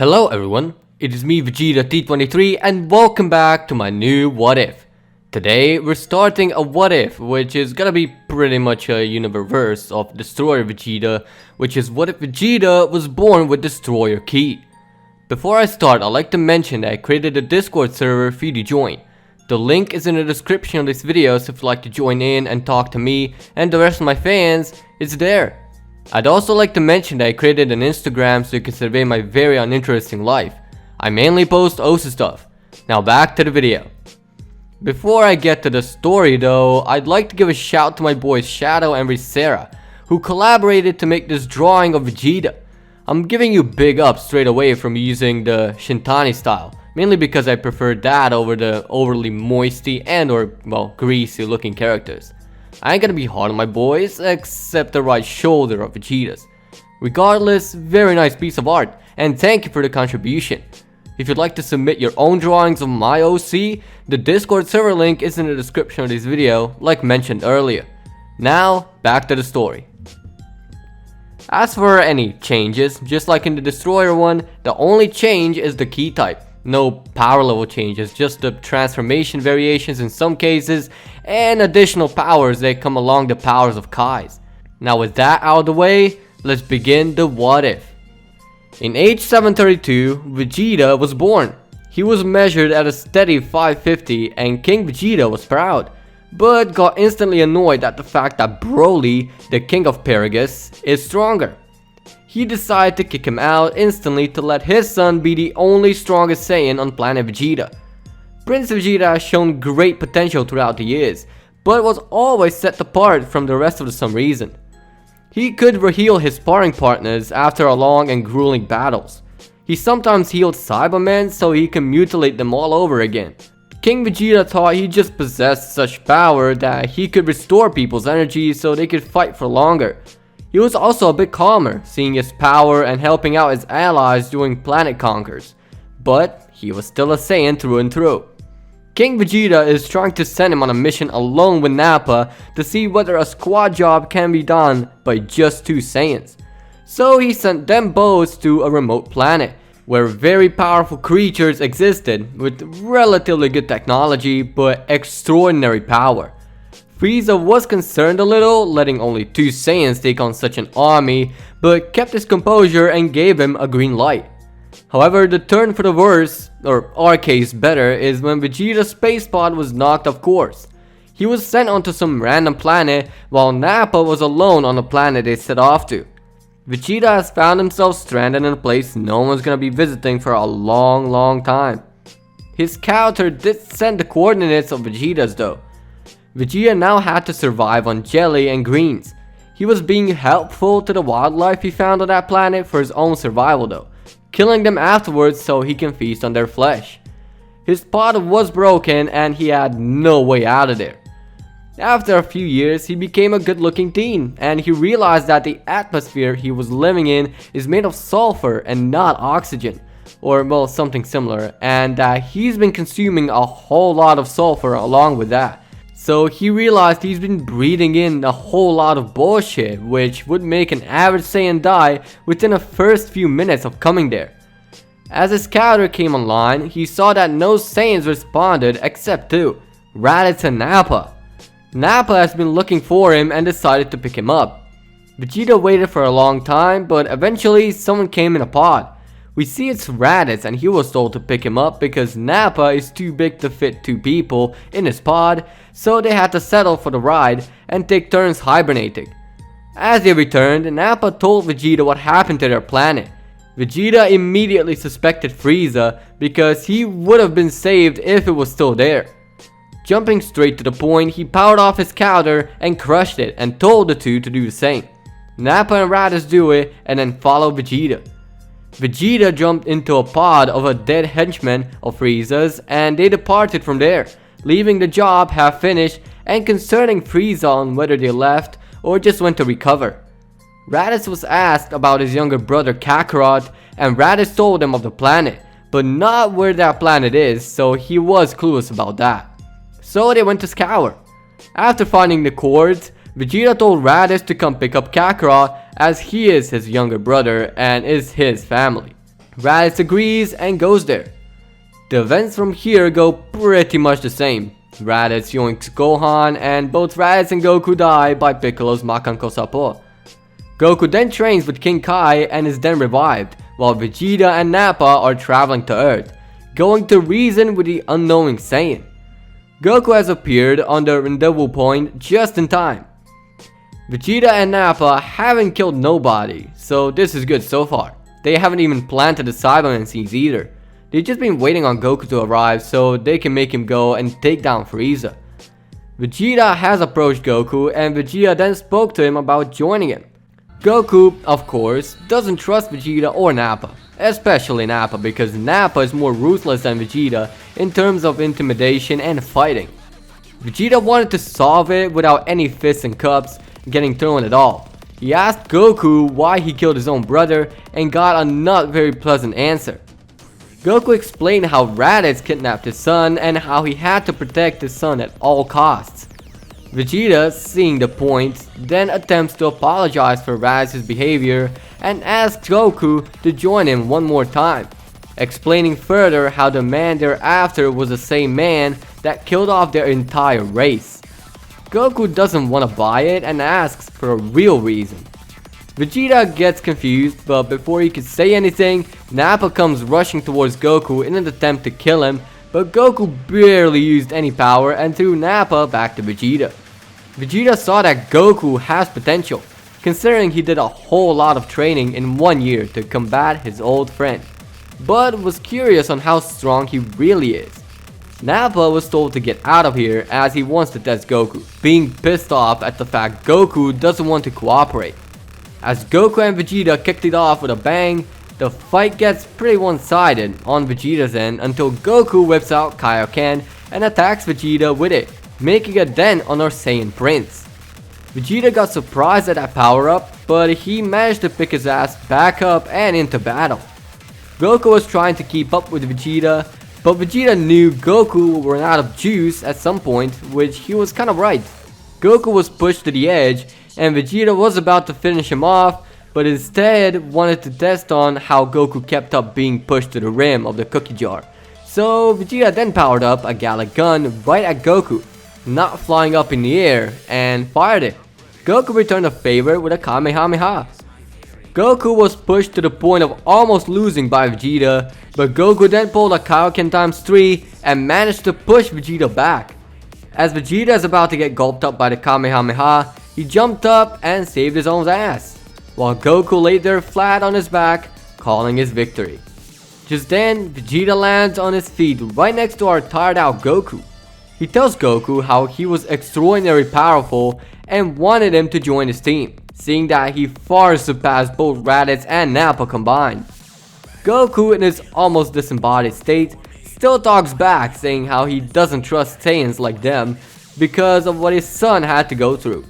Hello everyone, it is me Vegeta T23 and welcome back to my new What If. Today we're starting a What If, which is gonna be pretty much a universe of Destroyer Vegeta, which is what if Vegeta was born with Destroyer Ki. Before I start, I'd like to mention that I created a Discord server for you to join. The link is in the description of this video, so if you'd like to join in and talk to me and the rest of my fans, it's there. I'd also like to mention that I created an Instagram so you can survey my very uninteresting life. I mainly post OSA stuff. Now back to the video. Before I get to the story though, I'd like to give a shout to my boys Shadow and Risera, who collaborated to make this drawing of Vegeta. I'm giving you big ups straight away from using the Shintani style, mainly because I prefer that over the overly moisty well, greasy looking characters. I ain't gonna be hard on my boys, except the right shoulder of Vegeta's. Regardless, very nice piece of art, and thank you for the contribution. If you'd like to submit your own drawings of my OC, the Discord server link is in the description of this video, like mentioned earlier. Now, back to the story. As for any changes, just like in the Destroyer one, the only change is the key type. No power level changes, just the transformation variations in some cases, and additional powers that come along the powers of Kai's. Now with that out of the way, let's begin the what if. In age 732, Vegeta was born. He was measured at a steady 550 and King Vegeta was proud, but got instantly annoyed at the fact that Broly, the king of Paragus, is stronger. He decided to kick him out instantly to let his son be the only strongest Saiyan on planet Vegeta. Prince Vegeta has shown great potential throughout the years, but was always set apart from the rest for some reason. He could heal his sparring partners after a long and grueling battles. He sometimes healed Cybermen so he can mutilate them all over again. King Vegeta thought he just possessed such power that he could restore people's energy so they could fight for longer. He was also a bit calmer, seeing his power and helping out his allies during planet conquers. But he was still a Saiyan through and through. King Vegeta is trying to send him on a mission alone with Nappa to see whether a squad job can be done by just two Saiyans. So he sent them both to a remote planet, where very powerful creatures existed with relatively good technology but extraordinary power. Frieza was concerned a little, letting only two Saiyans take on such an army, but kept his composure and gave him a green light. However, the turn for the worse, or our case better, is when Vegeta's space pod was knocked off course. He was sent onto some random planet, while Nappa was alone on the planet they set off to. Vegeta has found himself stranded in a place no one's gonna be visiting for a long time. His character did send the coordinates of Vegeta's though. Vegeta now had to survive on jelly and greens. He was being helpful to the wildlife he found on that planet for his own survival though, killing them afterwards so he can feast on their flesh. His pod was broken and he had no way out of there. After a few years, he became a good-looking teen and he realized that the atmosphere he was living in is made of sulfur and not oxygen, or well, something similar, and that he's been consuming a whole lot of sulfur along with that. So he realized he's been breathing in a whole lot of bullshit, which would make an average Saiyan die within the first few minutes of coming there. As his character came online, he saw that no Saiyans responded except two, Raditz and Nappa. Nappa has been looking for him and decided to pick him up. Vegeta waited for a long time, but eventually someone came in a pod. We see it's Raditz and he was told to pick him up because Nappa is too big to fit two people in his pod, so they had to settle for the ride and take turns hibernating. As they returned, Nappa told Vegeta what happened to their planet. Vegeta immediately suspected Frieza because he would have been saved if it was still there. Jumping straight to the point, he powered off his counter and crushed it and told the two to do the same. Nappa and Raditz do it and then follow Vegeta. Vegeta jumped into a pod of a dead henchman of Frieza's and they departed from there, leaving the job half finished and concerning Frieza on whether they left or just went to recover. Raditz was asked about his younger brother Kakarot and Raditz told him of the planet, but not where that planet is, so he was clueless about that. So they went to scour. After finding the cords, Vegeta told Raditz to come pick up Kakarot as he is his younger brother and is his family. Raditz agrees and goes there. The events from here go pretty much the same. Raditz yoinks Gohan, and both Raditz and Goku die by Piccolo's Makanko Sapo. Goku then trains with King Kai and is then revived, while Vegeta and Nappa are traveling to Earth, going to reason with the unknowing Saiyan. Goku has appeared on the rendezvous point just in time. Vegeta and Nappa haven't killed nobody, so this is good so far. They haven't even planted the Cyberman seeds either. They've just been waiting on Goku to arrive so they can make him go and take down Frieza. Vegeta has approached Goku, and Vegeta then spoke to him about joining him. Goku, of course, doesn't trust Vegeta or Nappa, especially Nappa because Nappa is more ruthless than Vegeta in terms of intimidation and fighting. Vegeta wanted to solve it without any fists and cups getting thrown at all. He asked Goku why he killed his own brother and got a not very pleasant answer. Goku explained how Raditz kidnapped his son and how he had to protect his son at all costs. Vegeta, seeing the point, then attempts to apologize for Raditz's behavior and asks Goku to join him one more time, explaining further how the man thereafter was the same man that killed off their entire race. Goku doesn't want to buy it and asks for a real reason. Vegeta gets confused, but before he can say anything, Nappa comes rushing towards Goku in an attempt to kill him, but Goku barely used any power and threw Nappa back to Vegeta. Vegeta saw that Goku has potential, considering he did a whole lot of training in 1 year to combat his old friend, but was curious on how strong he really is. Nappa was told to get out of here as he wants to test Goku, being pissed off at the fact Goku doesn't want to cooperate. As Goku and Vegeta kicked it off with a bang, the fight gets pretty one-sided on Vegeta's end until Goku whips out Kaioken and attacks Vegeta with it, making a dent on our Saiyan Prince. Vegeta got surprised at that power-up, but he managed to pick his ass back up and into battle. Goku was trying to keep up with Vegeta, but Vegeta knew Goku would run out of juice at some point, which he was kind of right. Goku was pushed to the edge, and Vegeta was about to finish him off, but instead wanted to test on how Goku kept up being pushed to the rim of the cookie jar. So Vegeta then powered up a Gallic gun right at Goku, not flying up in the air, and fired it. Goku returned the favor with a Kamehameha. Goku was pushed to the point of almost losing by Vegeta, but Goku then pulled a Kaioken ×3 and managed to push Vegeta back. As Vegeta is about to get gulped up by the Kamehameha, he jumped up and saved his own ass, while Goku laid there flat on his back, calling his victory. Just then, Vegeta lands on his feet right next to our tired out Goku. He tells Goku how he was extraordinarily powerful and wanted him to join his team, seeing that he far surpassed both Raditz and Nappa combined. Goku, in his almost disembodied state, still talks back, saying how he doesn't trust Saiyans like them because of what his son had to go through.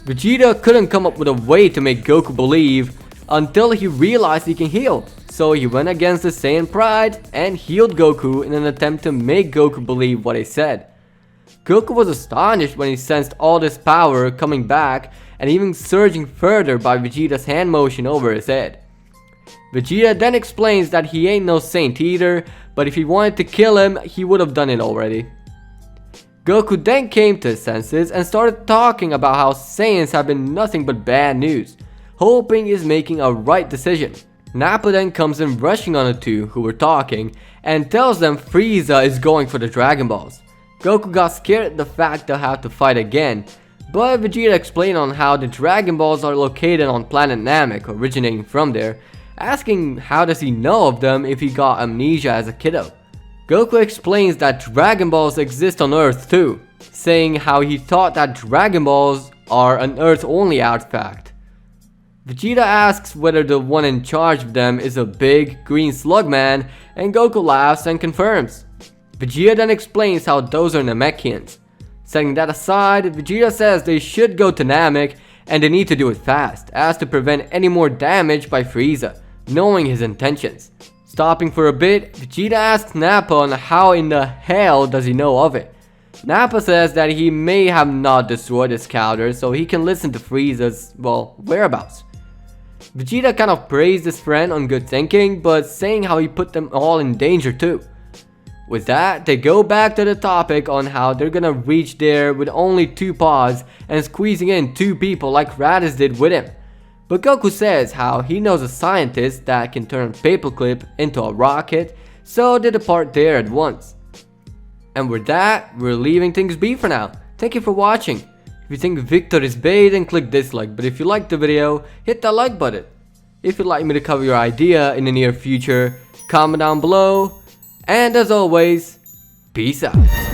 Vegeta couldn't come up with a way to make Goku believe until he realized he can heal, so he went against his Saiyan pride and healed Goku in an attempt to make Goku believe what he said. Goku was astonished when he sensed all this power coming back and even surging further by Vegeta's hand motion over his head. Vegeta then explains that he ain't no saint either, but if he wanted to kill him, he would have done it already. Goku then came to his senses and started talking about how Saiyans have been nothing but bad news, hoping he's making a right decision. Nappa then comes in rushing on the two who were talking and tells them Frieza is going for the Dragon Balls. Goku got scared at the fact they'll have to fight again, but Vegeta explained on how the Dragon Balls are located on planet Namek, originating from there, asking how does he know of them if he got amnesia as a kiddo. Goku explains that Dragon Balls exist on Earth too, saying how he thought that Dragon Balls are an Earth-only artifact. Vegeta asks whether the one in charge of them is a big, green slug man, and Goku laughs and confirms. Vegeta then explains how those are Namekians. Setting that aside, Vegeta says they should go to Namek and they need to do it fast, as to prevent any more damage by Frieza, knowing his intentions. Stopping for a bit, Vegeta asks Nappa on how in the hell does he know of it. Nappa says that he may have not destroyed his scouter so he can listen to Frieza's, whereabouts. Vegeta kind of praised his friend on good thinking, but saying how he put them all in danger too. With that, they go back to the topic on how they're gonna reach there with only 2 paws and squeezing in 2 people like Raditz did with him. But Goku says how he knows a scientist that can turn a paperclip into a rocket, so they depart there at once. And with that, we're leaving things be for now. Thank you for watching. If you think Victor is bait, then click dislike, but if you liked the video, hit that like button. If you'd like me to cover your idea in the near future, comment down below. And as always, peace out.